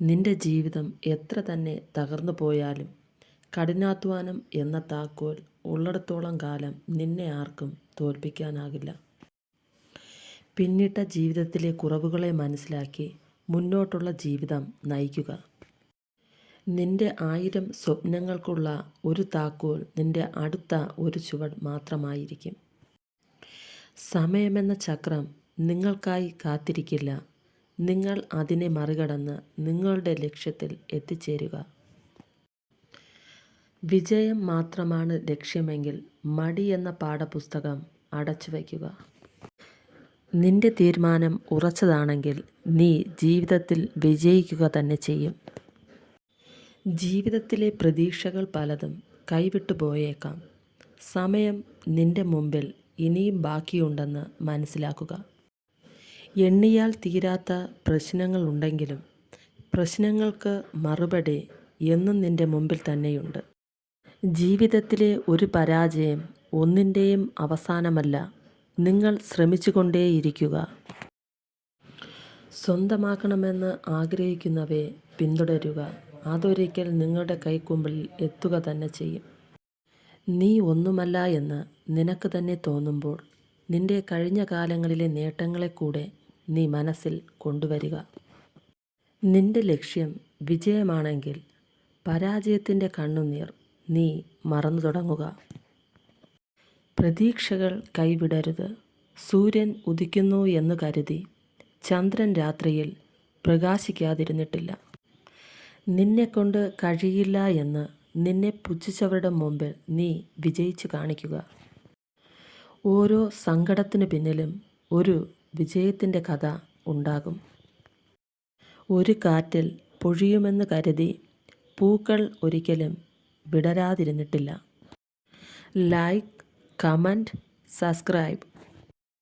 നിന്റെ ജീവിതം എത്ര തന്നെ തകർന്നു പോയാലും കഠിനാധ്വാനം എന്ന താക്കോൽ ഉള്ളിടത്തോളം കാലം നിന്നെ ആർക്കും തോൽപ്പിക്കാനാകില്ല. പിന്നിട്ട ജീവിതത്തിലെ കുറവുകളെ മനസ്സിലാക്കി മുന്നോട്ടുള്ള ജീവിതം നയിക്കുക. നിന്റെ 1000 സ്വപ്നങ്ങൾക്കുള്ള ഒരു താക്കോൽ നിന്റെ അടുത്ത ഒരു ചുവട് മാത്രമായിരിക്കും. സമയമെന്ന ചക്രം നിങ്ങൾക്കായി കാത്തിരിക്കില്ല. നിങ്ങൾ അതിനെ മറികടന്ന് നിങ്ങളുടെ ലക്ഷ്യത്തിൽ എത്തിച്ചേരുക. വിജയം മാത്രമാണ് ലക്ഷ്യമെങ്കിൽ മടി എന്ന പാഠപുസ്തകം അടച്ചു വയ്ക്കുക. നിന്റെ തീരുമാനം ഉറച്ചതാണെങ്കിൽ നീ ജീവിതത്തിൽ വിജയിക്കുക തന്നെ ചെയ്യും. ജീവിതത്തിലെ പ്രതീക്ഷകൾ പലതും കൈവിട്ടു പോയേക്കാം. സമയം നിന്റെ മുമ്പിൽ ഇനിയും ബാക്കിയുണ്ടെന്ന് മനസ്സിലാക്കുക. എണ്ണിയാൽ തീരാത്ത പ്രശ്നങ്ങളുണ്ടെങ്കിലും പ്രശ്നങ്ങൾക്ക് മറുപടി എന്നും നിന്റെ മുമ്പിൽ തന്നെയുണ്ട്. ജീവിതത്തിലെ ഒരു പരാജയം ഒന്നിൻ്റെയും അവസാനമല്ല. നിങ്ങൾ ശ്രമിച്ചുകൊണ്ടേയിരിക്കുക. സ്വന്തമാക്കണമെന്ന് ആഗ്രഹിക്കുന്നവയെ പിന്തുടരുക. അതൊരിക്കൽ നിങ്ങളുടെ കൈക്കുമ്പിൽ എത്തുക തന്നെ ചെയ്യും. നീ ഒന്നുമല്ല എന്ന് നിനക്ക് തന്നെ തോന്നുമ്പോൾ നിന്റെ കഴിഞ്ഞ കാലങ്ങളിലെ നേട്ടങ്ങളെ കൂടെ നീ മനസ്സിൽ കൊണ്ടുവരിക. നിന്റെ ലക്ഷ്യം വിജയമാണെങ്കിൽ പരാജയത്തിൻ്റെ കണ്ണുനീർ നീ മറന്നു തുടങ്ങുക. പ്രതീക്ഷകൾ കൈവിടരുത്. സൂര്യൻ ഉദിക്കുന്നു എന്ന് കരുതി ചന്ദ്രൻ രാത്രിയിൽ പ്രകാശിക്കാതിരുന്നിട്ടില്ല. നിന്നെക്കൊണ്ട് കഴിയില്ല എന്ന് നിന്നെ പുച്ഛിച്ചവരുടെ മുമ്പിൽ നീ വിജയിച്ച് കാണിക്കുക. ഓരോ സങ്കടത്തിനു പിന്നിലും ഒരു വിജയത്തിൻ്റെ കഥ ഉണ്ടാകും. ഒരു കാറ്റിൽ പൊഴിയുമെന്ന് കരുതി പൂക്കൾ ഒരിക്കലും വിടരാതിരുന്നിട്ടില്ല. Like, comment, subscribe.